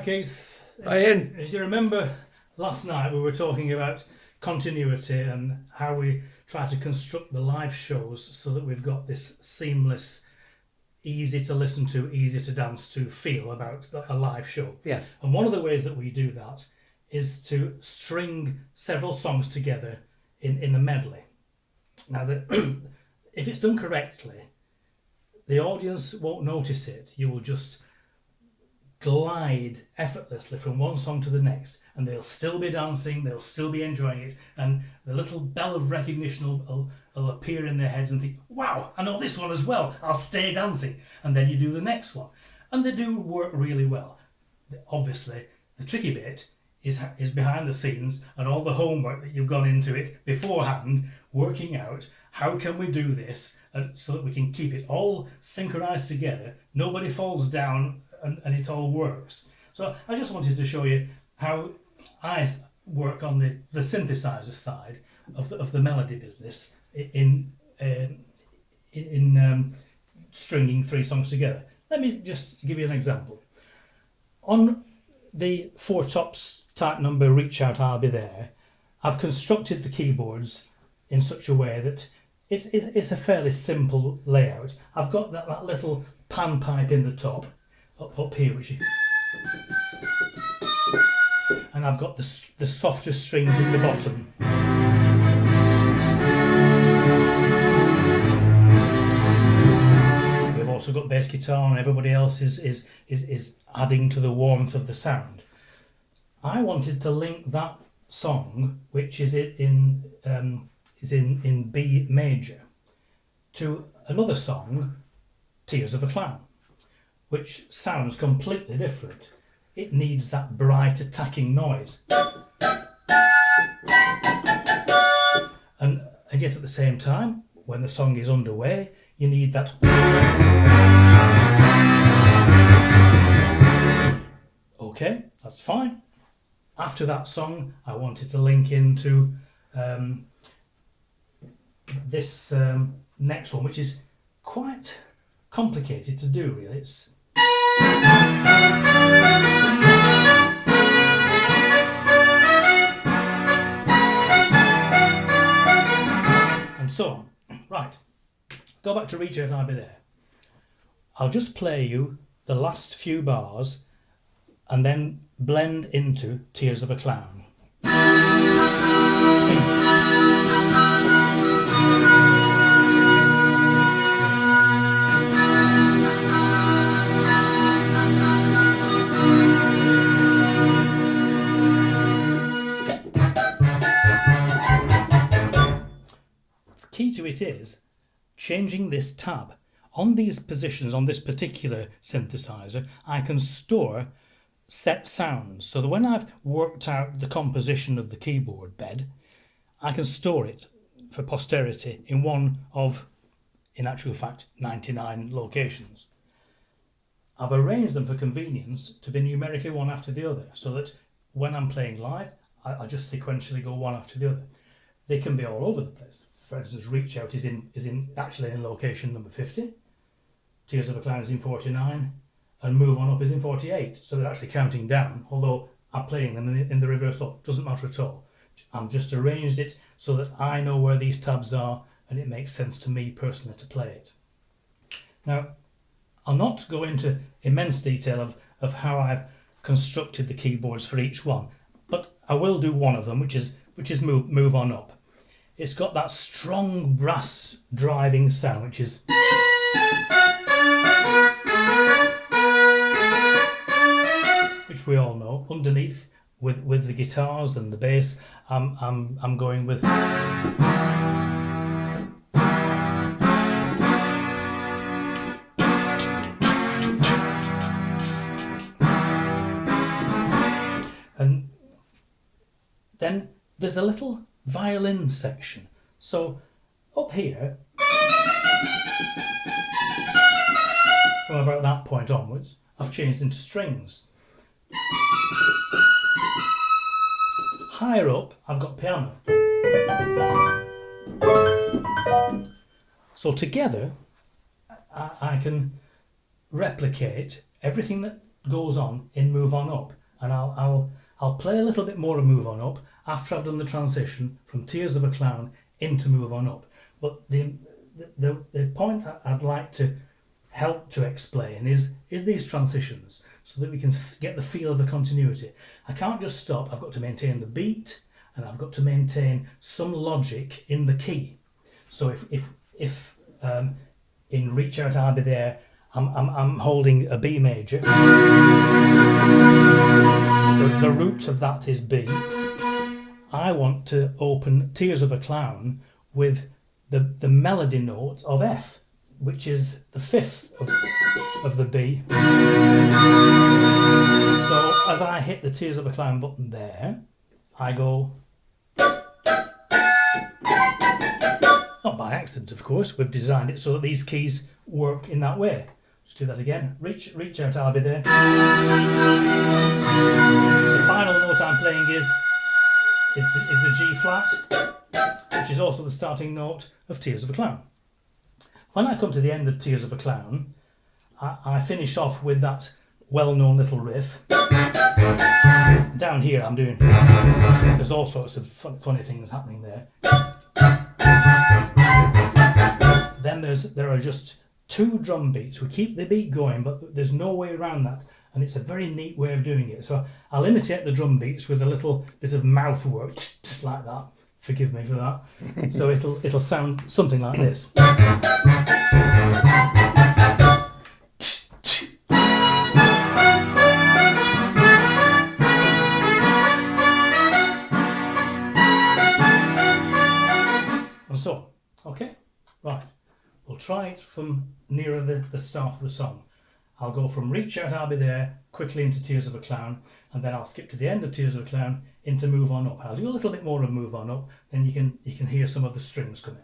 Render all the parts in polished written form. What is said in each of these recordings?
Keith. Hi, Ian. If you remember last night we were talking about continuity and how we try to construct the live shows so that we've got this seamless, easy to listen to, easy to dance to feel about a live show. Yes. And one of the ways that we do that is to string several songs together in a medley. Now, if it's done correctly, the audience won't notice it. You will just glide effortlessly from one song to the next, and they'll still be dancing, they'll still be enjoying it, and the little bell of recognition will appear in their heads and think, wow, I know this one as well, I'll stay dancing. And then you do the next one. And they do work really well. Obviously, the tricky bit is behind the scenes and all the homework that you've gone into it beforehand, working out how can we do this so that we can keep it all synchronized together, nobody falls down, and it all works. So I just wanted to show you how I work on the synthesizer side of the melody business in stringing three songs together. Let me just give you an example. On the Four Tops type number Reach Out I'll Be There, I've constructed the keyboards in such a way that it's a fairly simple layout. I've got that little pan pipe in the top up here, which is, and I've got the softer strings in the bottom. We've also got bass guitar, and everybody else is adding to the warmth of the sound. I wanted to link that song, which is in B major, to another song, Tears of a Clown, which sounds completely different. It needs that bright attacking noise. And yet at the same time, when the song is underway, you need that. Okay, that's fine. After that song, I wanted to link into this next one, which is quite complicated to do, really. It's and so on. Right, go back to Reach Out I'll Be There. I'll just play you the last few bars and then blend into Tears of a Clown. Key to it is changing this tab. On these positions, on this particular synthesizer, I can store set sounds, so that when I've worked out the composition of the keyboard bed, I can store it for posterity in one of, in actual fact, 99 locations. I've arranged them for convenience to be numerically one after the other, so that when I'm playing live, I just sequentially go one after the other. They can be all over the place. For instance, Reach Out is actually in location number 50, Tears of a Clown is in 49, and Move On Up is in 48. So they're actually counting down, although I'm playing them in the reverse order. Doesn't matter at all. I've just arranged it so that I know where these tabs are and it makes sense to me personally to play it. Now, I'll not go into immense detail of how I've constructed the keyboards for each one, but I will do one of them, which is Move On Up. It's got that strong brass driving sound, which is, which we all know. Underneath, with the guitars and the bass, I'm going with. And then there's a little violin section. So up here, from about that point onwards, I've changed into strings. Higher up, I've got piano. So together, I can replicate everything that goes on in Move On Up, and I'll play a little bit more of Move On Up after I've done the transition from Tears of a Clown into Move On Up. But the point I'd like to help to explain is these transitions, so that we can get the feel of the continuity. I can't just stop. I've got to maintain the beat, and I've got to maintain some logic in the key. So if in Reach Out I'll Be There, I'm holding a B major. The root of that is B. I want to open Tears of a Clown with the melody note of F, which is the fifth of the B. So as I hit the Tears of a Clown button there, I go, not by accident of course, we've designed it so that these keys work in that way. Let's do that again. Reach Out I'll Be There. The final note I'm playing is the G flat, which is also the starting note of Tears of a Clown. When I come to the end of Tears of a Clown, I finish off with that well-known little riff. Down here I'm doing, there's all sorts of funny things happening there. Then there are just 2 drum beats. We keep the beat going, but there's no way around that, and it's a very neat way of doing it. So I'll imitate the drum beats with a little bit of mouth work, just like that. Forgive me for that. So it'll sound something like this. And so, okay, right. We'll try it from nearer the start of the song. I'll go from Reach Out I'll Be There quickly into Tears of a Clown, and then I'll skip to the end of Tears of a Clown into Move On Up. I'll do a little bit more of Move On Up, then you can hear some of the strings come in.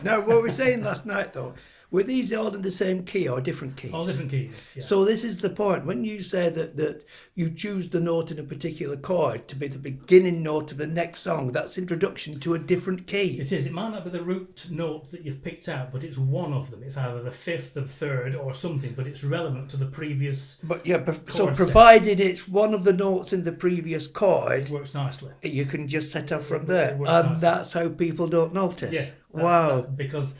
No, what we were saying last night though, were these all in the same key or different keys? All different keys, yeah. So this is the point. When you say that you choose the note in a particular chord to be the beginning note of the next song, that's introduction to a different key. It is. It might not be the root note that you've picked out, but it's one of them. It's either the fifth, the third, or something, but it's relevant to the previous. But yeah, so chord provided it's one of the notes in the previous chord, it works nicely. you can just set off from there. It works And nicely. that's how people don't notice. Yeah. Wow. Because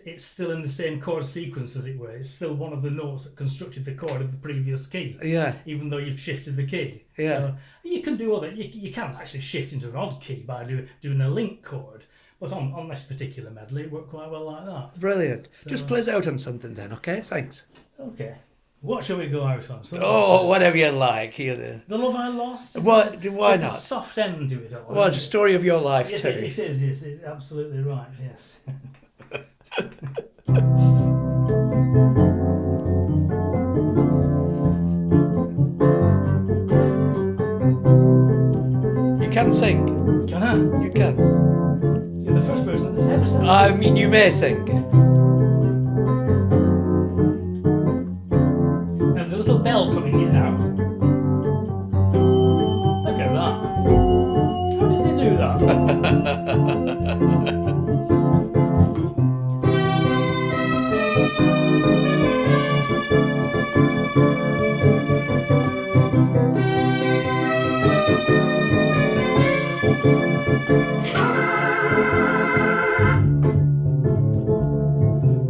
it's still in the same chord sequence, as it were. It's still one of the notes that constructed the chord of the previous key. Yeah. Even though you've shifted the key. Yeah. So you can do other. You can actually shift into an odd key by doing a link chord. But on this particular medley, it worked quite well like that. Brilliant. So, Just play us out on something then, okay? Thanks. Okay. What shall we go out on? Oh, whatever you like. Here, The Love I Lost? why There's not? a soft end to it all. Well, it's a isn't story of your life it? Yes, too. it is. Yes, it's absolutely right. Yes. can sing. Can I? You can. You're the first person that's ever said that. I mean, you may sing. There's a little bell coming in now. Look at that. How does he do that?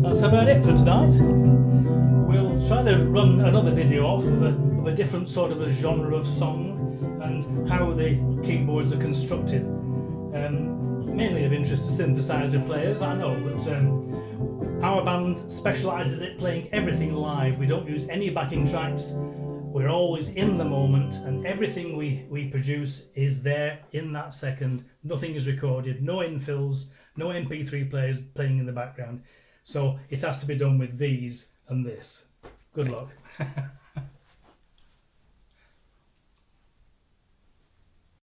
That's about it for tonight. We'll try to run another video off of a different sort of a genre of song and how the keyboards are constructed. Mainly of interest to synthesizer players, I know, but our band specialises at playing everything live. We don't use any backing tracks. We're always in the moment, and everything we produce is there in that second. Nothing is recorded, no infills, no MP3 players playing in the background. So it has to be done with these and this. Good luck.